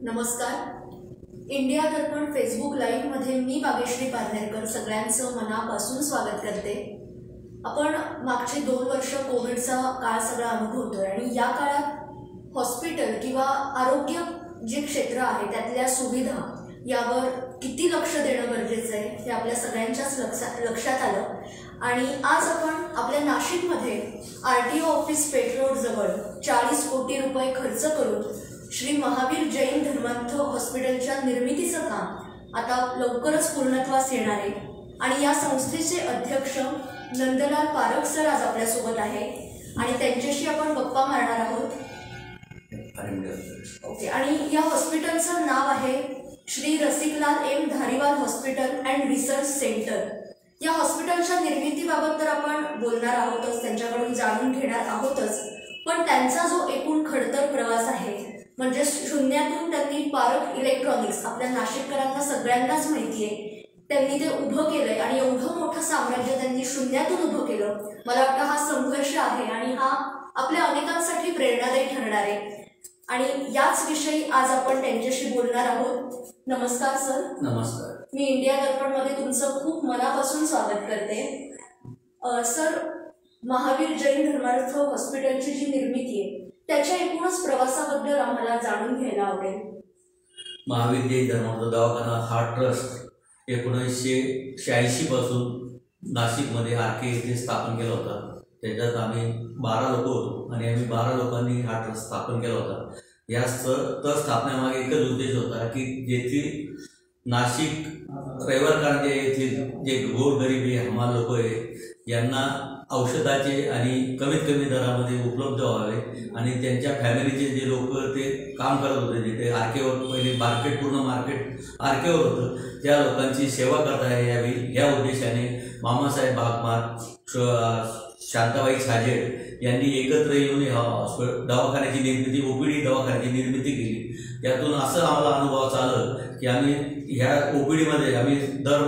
नमस्कार. इंडिया दर्पण Facebook live मध्ये मी भाग्यश्री पारनेरकर सगळ्यांचं मनापासून स्वागत करते. आपण मागचे 2 वर्ष कोविडचा काळ सगळा अनुभवतोय आणि या काळात हॉस्पिटल किंवा आरोग्य जे क्षेत्र आहे त्यातल्या सुविधा यावर किती लक्ष देणं गरजेचं आहे हे आपल्या सगळ्यांच्याच लक्षात आलं. आणि आज आपण आपल्या नाशिकमध्ये RTO ऑफिस पेठ रोड जवळ 40 कोटी रुपये खर्च करून श्री महावीर जैन धर्मार्थ हॉस्पिटलच्या निर्मितीचं काम आता लवकरच पूर्णत्वास येणार आहे. आणि या संस्थेचे अध्यक्ष नंदलाल पारख सर आज आपल्यासोबत आहे आणि त्यांच्याशी आपण गप्पा मारणार आहोत. ओके. आणि या हॉस्पिटलचं नाव आहे Shri Rasiklal M Dhariwal hospital and research centre. या हॉस्पिटलच्या निर्मितीबाबत तर आपण बोलणार आहोतच, त्यांच्याकडून जाणून घेणार आहोतच, पण त्यांचा जो एकूण खडतर प्रवास आहे म्हणजे शून्यातून त्यांनी पारख इलेक्ट्रॉनिक्स आपल्या नाशिककरांना सगळ्यांनाच माहिती आहे त्यांनी ते उभं केलंय आणि एवढं मोठं साम्राज्य त्यांनी शून्यातून उभं केलं. मला वाटतं हा संघर्ष आहे आणि हा आपल्या अनेकांसाठी प्रेरणादायी ठरणार आहे आणि याच विषयी आज आपण त्यांच्याशी बोलणार आहोत. नमस्कार सर. नमस्कार. मी इंडिया दर्पणमध्ये तुमचं खूप मनापासून स्वागत करते. सर, महावीर जैन धर्मार्थ हॉस्पिटलची जी निर्मिती आहे त्याच्या एकूणच प्रवासाबद्दल आम्हाला जाणून घ्यायला आवडेल. महावीर जैन धर्मार्थ दवाखाना हा ट्रस्ट 1986 पासून नाशिकमध्ये RK येथे स्थापन केला होता. त्याच्यात आम्ही 12 लोक होतो आणि आम्ही 12 लोकांनी हा ट्रस्ट स्थापन केला होता. या स्थापनेमागे एकच उद्देश होता की जेथील नाशिक रविवारकांच्या येथील जे गोरगरिबी हमाल लोक आहे यांना औषधाचे आणि कमीत कमी दरामध्ये उपलब्ध व्हावे आणि त्यांच्या फॅमिलीचे जे लोक ते काम करत होते जिथे RKवर पहिले मार्केट पूर्ण मार्केट RKवर होतं त्या लोकांची सेवा करता यावी या उद्देशाने मामासाहेब भागमार, शांताबाई छाजेड यांनी एकत्र येऊन दवाखान्याची निर्मिती OPD दवाखान्याची निर्मिती केली. त्यातून असं आम्हाला अनुभव आलं की आम्ही ह्या OPDमध्ये आम्ही दर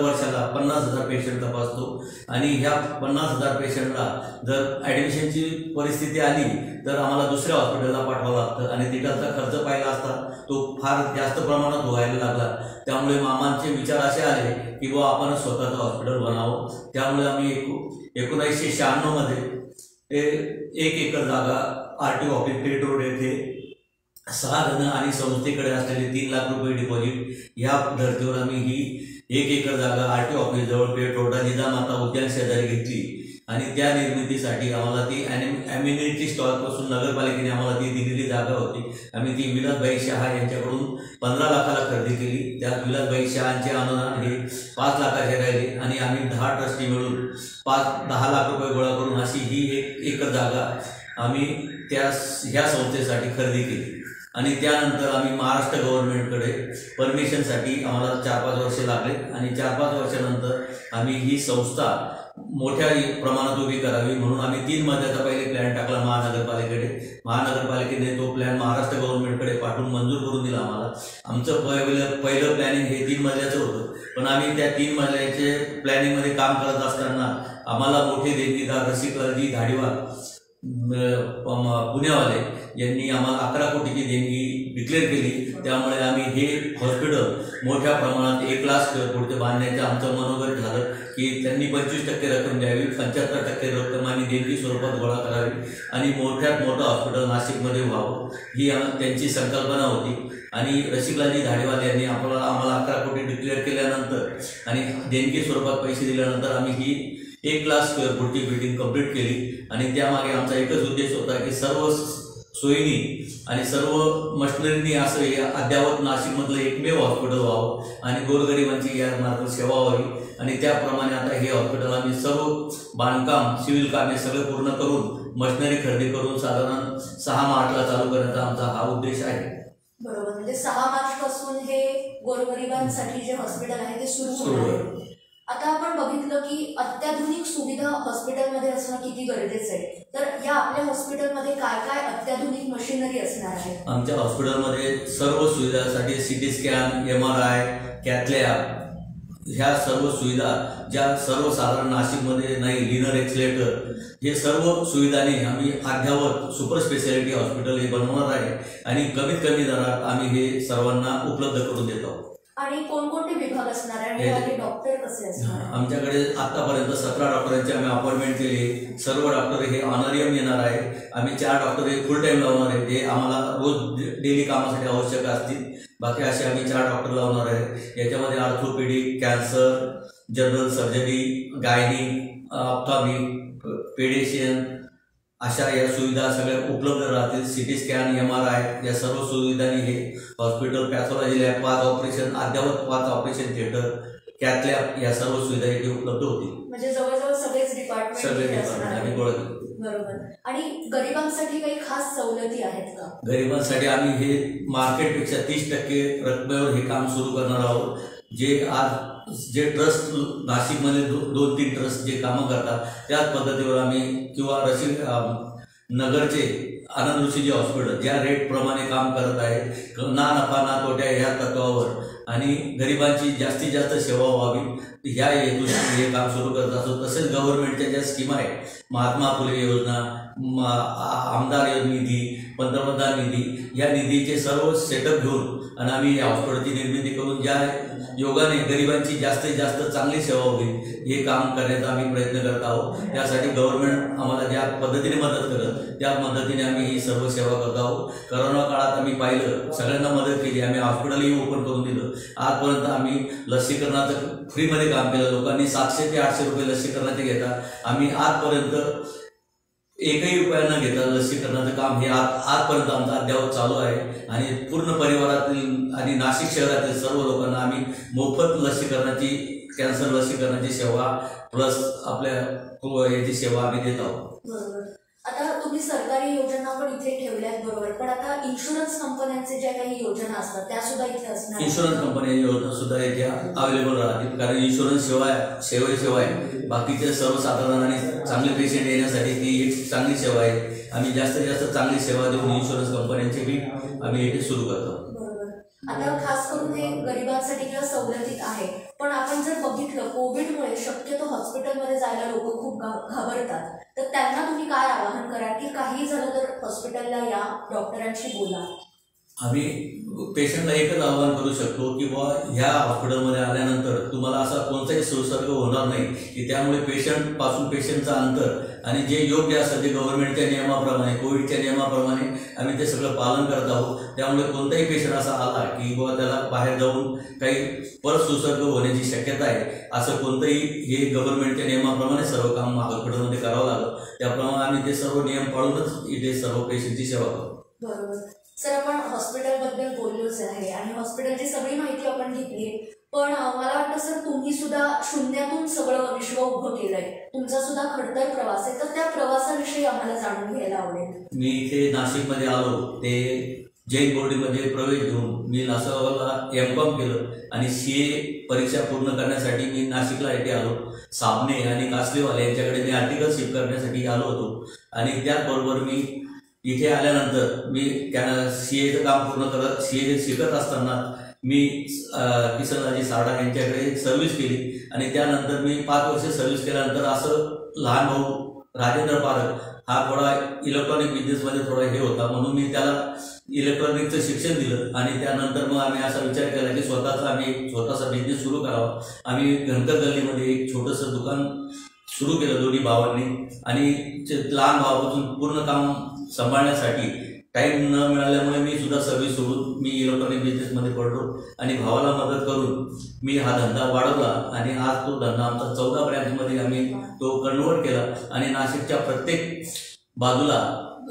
वर्षाला 50,000 पेशंट तपासतो आणि ह्या 50,000 पेशंटला जर ॲडमिशनची परिस्थिती आली तर आम्हाला दुसऱ्या हॉस्पिटलला पाठवावं लागतं आणि तिकडचा खर्च पाहिला असता तो फार जास्त प्रमाणात व्हायला लागला. त्यामुळे मामांचे विचार असे आले की बुवा आपण स्वतःचं हॉस्पिटल बनावं. त्यामुळे आम्ही 1996 मध्ये 1 एकर जागा RTO ऑफिस पेठ रोड येथे 6 जण आणि संस्थेकडे असलेले 3 लाख रुपये डिपॉझिट या धर्तीवर आम्ही ही 1 एकर जागा RTO ऑफिस जवळ पेठ रोडला जिजामाता उद्यान शेजारी घेतली आणि त्या निर्मितीसाठी आम्हाला ती ॲम्युनिटी स्टॉकपासून नगरपालिकेने आम्हाला ती दिलेली जागा होती. आम्ही ती विलासभाई शहा यांच्याकडून 15 लाखाला खरेदी केली. त्या विलासभाई शहांचे अनुदान हे 5 लाखाचे राहिले आणि आम्ही 10 ट्रस्टी मिळून 10 लाख रुपये गोळा करून अशी ही 1 एकर जागा आम्ही ह्या संस्थेसाठी खरेदी केली. आणि त्यानंतर आम्ही महाराष्ट्र गव्हर्नमेंटकडे परमिशनसाठी आम्हाला 4-5 वर्षे लागले आणि 4-5 वर्षानंतर आम्ही ही संस्था मोठ्या प्रमाणात उभी करावी म्हणून आम्ही 3 मजल्याचा पहिले प्लॅन टाकला महानगरपालिकेकडे. महानगरपालिकेने तो प्लॅन महाराष्ट्र गव्हर्नमेंटकडे पाठवून मंजूर करून दिला आम्हाला. आमचं पहिलं प्लॅनिंग हे 3 मजल्याचं होतं पण आम्ही त्या 3 मजल्याचे प्लॅनिंगमध्ये काम करत असताना आम्हाला मोठे देणगीदार रसिकलालजी धारीवाल पुण्यावाले यांनी आम्हाला 11 कोटीची देणगी डिक्लेअर केली. त्यामुळे आम्ही हे हॉस्पिटल मोठ्या प्रमाणात 1 लाख स्क्वेअर फूटचे बांधण्याचं आमचं मनोगत झालं की त्यांनी 25% रक्कम द्यावी, 75% रक्कम आम्ही देणगी स्वरूपात गोळा करावी आणि मोठ्यात मोठं हॉस्पिटल नाशिकमध्ये व्हावं ही त्यांची संकल्पना होती. आणि रसिकलालजी धारीवाल यांनी आम्हाला 11 कोटी डिक्लेअर केल्यानंतर आणि देणगी स्वरूपात पैसे दिल्यानंतर आम्ही ही 1 लाख स्क्वेअर फूटची बिल्डिंग कंप्लीट केली. आणि त्यामागे आमचा एकच उद्देश होता की सर्व सोयीनी आणि सर्व मशिनरीनी असं हे अद्यावत नाशिकमधलं एकमेव हॉस्पिटल व्हावं आणि गोरगरिबांची या मार्फत सेवा व्हावी. आणि त्याप्रमाणे आता हे हॉस्पिटल आम्ही सर्व बांधकाम सिव्हिल कामे सगळं पूर्ण करून मशिनरी खरेदी करून साधारण 6 मार्चला चालू करण्याचा आमचा हा उद्देश आहे. बरोबर. म्हणजे 6 मार्च पासून हे गोरगरिबांसाठी जे हॉस्पिटल आहे ते सुरू होणार आहे. आता आपण बघितलं की अत्याधुनिक सुविधा हॉस्पिटलमध्ये असणं किती गरजेचं आहे, तर या आपल्या हॉस्पिटलमध्ये काय काय अत्याधुनिक मशिनरी असणार आहे? आमच्या हॉस्पिटलमध्ये सर्व सुविधांसाठी CT scan, MRI, cath lab ह्या सर्व सुविधा ज्या सर्वसाधारण नाशिकमध्ये नाही, लिनर एक्सलेटर हे सर्व सुविधाने आम्ही अद्यावत सुपर स्पेशालिटी हॉस्पिटल हे बनवणार आहे आणि कमीत कमी दरात आम्ही हे सर्वांना उपलब्ध करून देत आहोत. आणि कोणकोणते विभाग असणार आहे आणि डॉक्टर कसे असणार? आमच्याकडे आतापर्यंत 17 डॉक्टरांची आम्ही अपॉइंटमेंट केली. सर्व डॉक्टर हे ऑनरियम येणार आहे. आम्ही 4 डॉक्टर हे फुल टाइम लावणार आहे, ते आम्हाला रोज डेली कामासाठी आवश्यक असतील. बाकी असे आम्ही 4 डॉक्टर लावणार आहे. याच्यामध्ये orthopaedic, cancer, general surgery, gynaec, ophthalmic, paediatrician अशा या सुविधा सगळ्या उपलब्ध राहतील. सिटी स्कॅन, MRI या सर्व सुविधांनी हे हॉस्पिटल, पॅथॉलॉजी लॅब, 5 ऑपरेशन, अद्यावत 5 ऑपरेशन थिएटर, कॅथ लॅब या सर्व सुविधा इथे उपलब्ध होतील. म्हणजे जवळजवळ सगळेच डिपार्टमेंट आम्ही बोलतो. बरोबर. आणि गरिबांसाठी काही खास सवलती आहेत का? गरिबांसाठी आम्ही हे मार्केटपेक्षा 30% रकमेवर हे काम सुरू करणार आहोत. जे ट्रस्ट नाशिकमध्ये 2-3 ट्रस्ट जे कामं करतात त्याच पद्धतीवर आम्ही किंवा नगरचे आनंद ऋषीजी हॉस्पिटल ज्या रेटप्रमाणे काम करत आहे, ना नफा ना तोट्या ह्या तत्वावर आणि गरिबांची जास्तीत जास्त सेवा व्हावी ह्या हेतूने हे काम सुरू करत असतो. तसेच गव्हर्नमेंटच्या ज्या स्कीम आहेत, महात्मा फुले योजना, आमदार निधी, पंतप्रधान निधी, या निधीचे सर्व सेटअप घेऊन आणि आम्ही या हॉस्पिटलची निर्मिती करून ज्या योगाने गरिबांची जास्तीत जास्त चांगली सेवा होईल हे काम करण्याचा आम्ही प्रयत्न करत आहोत. त्यासाठी गव्हर्नमेंट आम्हाला ज्या पद्धतीने मदत करत त्या पद्धतीने आम्ही ही सर्व सेवा करत आहोत. करोना काळात आम्ही पाहिलं, सगळ्यांना मदत केली. आम्ही हॉस्पिटलही ओपन करून दिलं. आजपर्यंत आम्ही लसीकरणाचं फ्रीमध्ये काम केलं. लोकांनी 700 ते 800 रुपये लसीकरणाचे घेतात. आम्ही आजपर्यंत एकही रुपया न घेता लसीकरणाचं काम हे आजपर्यंत आमचं अद्यावत चालू आहे आणि पूर्ण परिवारातील आणि नाशिक शहरातील सर्व लोकांना आम्ही मोफत लसीकरणाची, कॅन्सर लसीकरणाची सेवा प्लस आपल्या याची सेवा आम्ही देत आहोत. बरोबर. आता तुम्ही सरकारी योजना पण इथे ठेवल्यात, बरोबर, पण आता इन्शुरन्स कंपन्यांचे ज्या काही योजना असतात त्या सुद्धा इथे असणार? इन्शुरन्स कंपन्यांची योजना सुद्धा इथे अवेलेबल राहतील, कारण इन्शुरन्स सेवा आहे. बाकीचे सर्वसाधारण आणि चांगले पेशंट येण्यासाठी ती एक चांगली सेवा आहे. आम्ही जास्तीत जास्त चांगली सेवा देऊन इन्शुरन्स कंपन्यांचे बी आम्ही इथे सुरू करतो. आता खास करून हे गरिबांसाठी किंवा सवलतीत आहे, पण आपण जर बघितलं कोविडमुळे शक्यतो हॉस्पिटलमध्ये जायला लोक खूप घाबरतात, तर त्यांना तुम्ही काय आवाहन कराल की काही झालं तर हॉस्पिटलला या, डॉक्टरांशी बोला? आम्ही पेशंटला एकच आवाहन करू शकतो की बुवा ह्या हॉस्पिटलमध्ये आल्यानंतर तुम्हाला असा कोणताही संसर्ग होणार नाही, की त्यामुळे पेशंटपासून पेशंटचा अंतर आणि जे योग्य असतं ते गव्हर्नमेंटच्या नियमाप्रमाणे, कोविडच्या नियमाप्रमाणे आम्ही ते सगळं पालन करत आहोत. त्यामुळे कोणताही पेशंट असा आला की बुवा त्याला बाहेर जाऊन काही परत संसर्ग होण्याची शक्यता आहे, असं कोणतंही हे गव्हर्नमेंटच्या नियमाप्रमाणे सर्व काम हॉस्पिटलमध्ये करावं लागतं. त्याप्रमाणे आम्ही ते सर्व नियम पाळूनच इथे सर्व पेशंटची सेवा करतो. बरोबर. सर, आपण हॉस्पिटलबद्दल बोललोच आहे आणि हॉस्पिटलची सगळी माहिती आपण घेतली, पण मला वाटतं सर तुम्ही सुद्धा शून्यातून सगळं विश्व उभं केलंय, तुमचा सुद्धा खडतर प्रवास आहे, तर त्या प्रवासाविषयी आम्हाला जाणून घ्यायला आवडेल. मी इथे नाशिकमध्ये आलो ते जैन बोर्डीमध्ये प्रवेश घेऊन मी नाशिकला M.Com केलं आणि CA परीक्षा पूर्ण करण्यासाठी मी नाशिकला इथे आलो. साबणे आणि कासलेवाले यांच्याकडे मी आर्टिकलशिप करण्यासाठी आलो होतो आणि त्याचबरोबर मी इथे आल्यानंतर मी CAचं काम पूर्ण करत CA शिकत असताना मी किसनराजी सारडा यांच्याकडे सर्व्हिस केली आणि त्यानंतर मी 5 वर्ष सर्व्हिस केल्यानंतर असं लहान भाऊ राजेंद्र पारख हा थोडा इलेक्ट्रॉनिक बिझनेसमध्ये थोडा हे होता, म्हणून मी त्याला इलेक्ट्रॉनिकचं शिक्षण दिलं आणि त्यानंतर मग आम्ही असा विचार केला की स्वतःचा बिझनेस सुरू करावा. आम्ही घनकर गल्लीमध्ये एक छोटंसं दुकान सुरू केलं दोन्ही भावांनी आणि लहान भावापासून पूर्ण काम सांभाळण्यासाठी टाईम न मिळाल्यामुळे मी सुद्धा सर्व्हिस सोडून मी इलेक्ट्रॉनिक बिझनेसमध्ये पडलो आणि भावाला मदत करून मी हा धंदा वाढवला आणि आज तो धंदा आमचा 14 ब्रँचमध्ये आम्ही तो कन्वर्ट केला आणि नाशिकच्या प्रत्येक बाजूला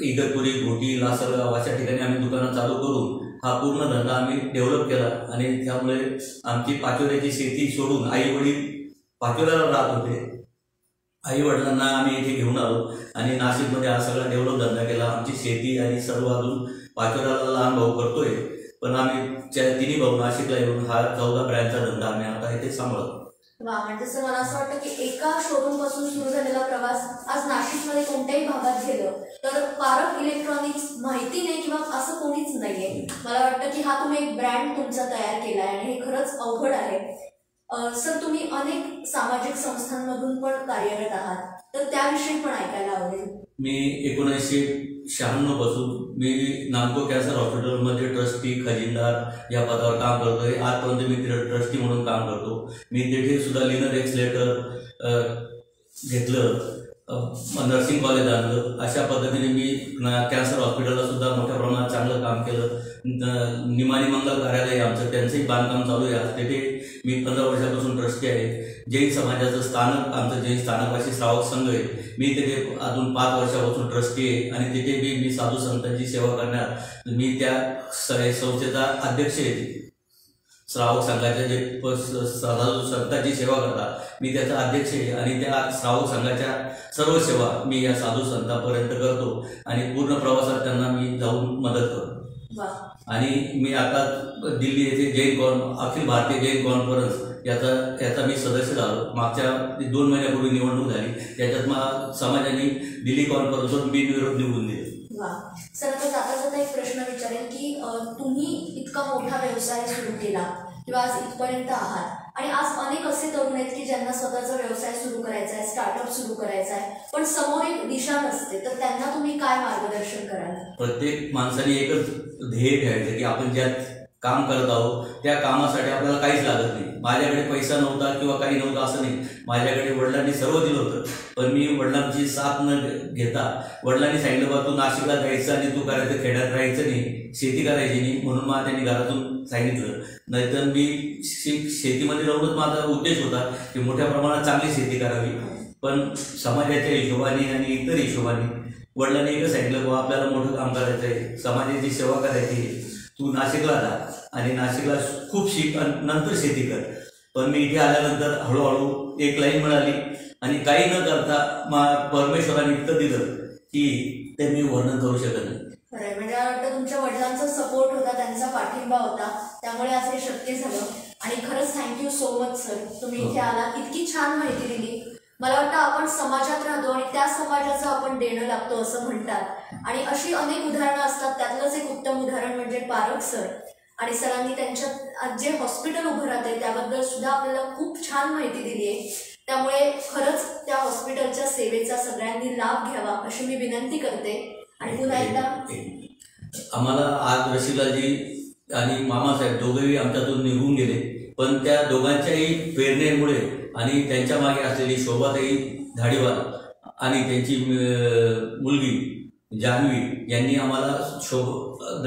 इगतपुरी, घोटी, लासलगाव अशा ठिकाणी आम्ही दुकानं चालू करून हा पूर्ण धंदा आम्ही डेव्हलप केला आणि त्यामुळे आमची पाचोऱ्याची शेती सोडून आई वडील पाचोऱ्याला राहत होते. आई वडिलांना आम्ही इथे घेऊन आलो आणि नाशिकमध्ये हा सगळा डेव्हलप धंदा केला. आमची शेती आणि सर्व अजून पाचोऱ्याला लहान भाऊ करतोय, पण आम्ही तिन्ही भाऊ नाशिकला येऊन हा 14 ब्रँचचा धंदा आम्ही आता इथे सांभाळतो. म्हणजे सर मला असं वाटतं की एका शोरूम पासून सुरू झालेला प्रवास आज नाशिकमध्ये कोणत्याही भागात गेलं तर पारख इलेक्ट्रॉनिक्स माहिती नाही किंवा असं कोणीच नाहीये. मला वाटतं की हा तुम्ही एक ब्रँड तुमचा तयार केलाय आणि हे खरंच अवघड आहे. सर, तुम्ही अनेक सामाजिक संस्थांमधून पण कार्यरत आहात, तर त्याविषयी पण ऐकायला आवडेल. मी 1996 पासून मी नामको कॅन्सर हॉस्पिटलमध्ये ट्रस्टी खजिनदार या पदावर काम करतोय. आजपर्यंत मी तिथे ट्रस्टी म्हणून काम करतो. मी तिथे सुद्धा लिनर एक्सलेटर घेतलं, नर्सिंग कॉलेज आणलं. अशा पद्धतीने मी कॅन्सर हॉस्पिटलला सुद्धा मोठ्या प्रमाणात चांगलं काम केलं. निमाणी मंगल कार्यालय आमचं, त्यांचंही बांधकाम चालू आहे. तिथे मी 15 वर्षापासून ट्रस्टी आहे. जैन समाजाचं स्थानक, आमचं जैन स्थानकवासी श्रावक संघ आहे, मी तिथे अजून 5 वर्षापासून ट्रस्टी आहे. आणि तिथे मी साधू संतांची सेवा करण्यात मी त्या संस्थेचा अध्यक्ष आहे. श्रावक संघाच्या जे साधू संतांची सेवा करतात, मी त्याचा अध्यक्ष आहे. आणि त्या श्रावक संघाच्या सर्व सेवा मी या साधू संतांपर्यंत करतो आणि पूर्ण प्रवासात त्यांना मी जाऊन मदत करतो. आणि मी आता दिल्ली येथे अखिल भारतीय जैन कॉन्फरन्स याचा मी सदस्य झालो. मागच्या 2 महिन्यापूर्वी निवडणूक झाली, त्याच्यात समाजाने दिल्ली कॉन्फरन्सवर बिनविरोध निवडून दिले. सर, आता जाता एक प्रश्न विचारेल की तुम्ही इतका मोठा व्यवसाय सुरू केला किंवा आज इथपर्यंत आहात, आणि आज अनेक असे तरुण आहेत की ज्यांना स्वतःचा व्यवसाय सुरू करायचा आहे, स्टार्टअप सुरू करायचा आहे, पण समोर एक दिशा नसते, तर त्यांना तुम्ही काय मार्गदर्शन कराल? प्रत्येक माणसाने एकच ध्येय ठेवायचं की आपण ज्या काम करत आहोत त्या कामासाठी आपल्याला काहीच लागत नाही. माझ्याकडे पैसा नव्हता किंवा काही नव्हतं असं नाही. माझ्याकडे वडिलांनी सर्व दिलं होतं, पण मी वडिलांची साथ न घेता, वडिलांनी सांगितलं बा तू नाशिकला जायचं आणि तू करायचं, खेड्यात राहायचं नाही, शेती करायची नाही, म्हणून मला त्यांनी घरातून सांगितलं. नाहीतर मी शेतीमध्ये राहूनच माझा उद्देश होता की मोठ्या प्रमाणात चांगली शेती करावी. पण समाजाच्या हिशोबाने आणि इतर हिशोबाने वडिलांनी एकच सांगितलं बाबा आपल्याला मोठं काम करायचं आहे, समाजाची सेवा करायची आहे, तू नाशिकला जा आणि नाशिकला खूप शिक आणि नंतर शेती कर. पण मी इथे आल्यानंतर हळूहळू एक लाईन मिळाली आणि काही न करता परमेश्वराने इतकं दिलं की ते मी वर्णन करू शकत नाही. खरंय, म्हणजे मला वाटतं तुमच्या वडिलांचा सपोर्ट होता, त्यांचा पाठिंबा होता, त्यामुळे आज हे शक्य झालं. आणि खरंच थँक्यू सो मच सर, तुम्ही इथे आलात, इतकी छान माहिती दिली. मला वाटतं आपण समाजात राहतो आणि त्या समाजाचं आपण देणं लागतो असं म्हणतात, आणि अशी अनेक उदाहरणं असतात. त्यातलंच एक उत्तम उदाहरण म्हणजे पारख सर. आणि सरांनी त्यांच्यात जे हॉस्पिटल उभं राहते त्याबद्दल सुद्धा आपल्याला खूप छान माहिती दिली आहे. त्यामुळे खरंच त्या हॉस्पिटलच्या सेवेचा सगळ्यांनी लाभ घ्यावा अशी मी विनंती करते. आणि पुन्हा एकदा आम्हाला आज रशीलाजी आणि मामासाहेब दोघेही आमच्यातून निघून गेले, पण त्या दोघांच्याही प्रेरणेमुळे आणि त्यांच्या मागे असलेली शोभाताई धाडीवाल आणि त्यांची मुलगी जान्हवी यांनी आम्हाला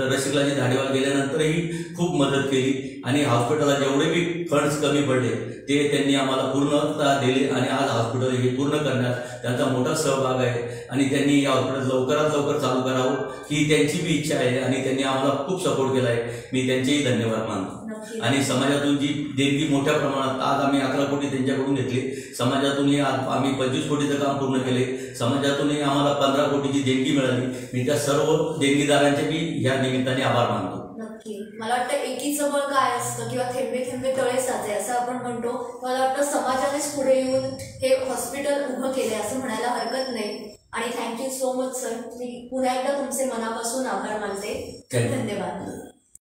रसिकलाजी धाडीवाल गेल्यानंतरही खूप मदत केली. आणि हॉस्पिटलला जेवढे बी फंड्स कमी पडले ते त्यांनी आम्हाला पूर्णतः दिले आणि आज हॉस्पिटल हे पूर्ण करण्यात त्यांचा मोठा सहभाग आहे. आणि त्यांनी या हॉस्पिटल लवकरात लवकर चालू करावं ही त्यांची बी इच्छा आहे आणि त्यांनी आम्हाला खूप सपोर्ट केला आहे. मी त्यांचेही धन्यवाद मानतो. आणि समाजातून जी देणगी मोठ्या प्रमाणात आज आम्ही 11 कोटी त्यांच्याकडून घेतले, समाजातूनही आम्ही 25 कोटीचं काम पूर्ण केले, समाजातूनही आम्हाला 15 कोटीची देणगी मिळाली. मी त्या सर्व देणगीदारांचे बी या निमित्ताने आभार मानतो. नक्की. मला वाटतं एकीचं बळ काय असतं किंवा थेंबे थेंबे तळे साचे असं आपण म्हणतो. मला वाटतं समाजानेच पुढे येऊन हे हॉस्पिटल उभं केले असं म्हणायला हरकत नाही. आणि थँक्यू सो मच सर. मी पुन्हा एकदा तुमचे मनापासून आभार मानते. धन्यवाद.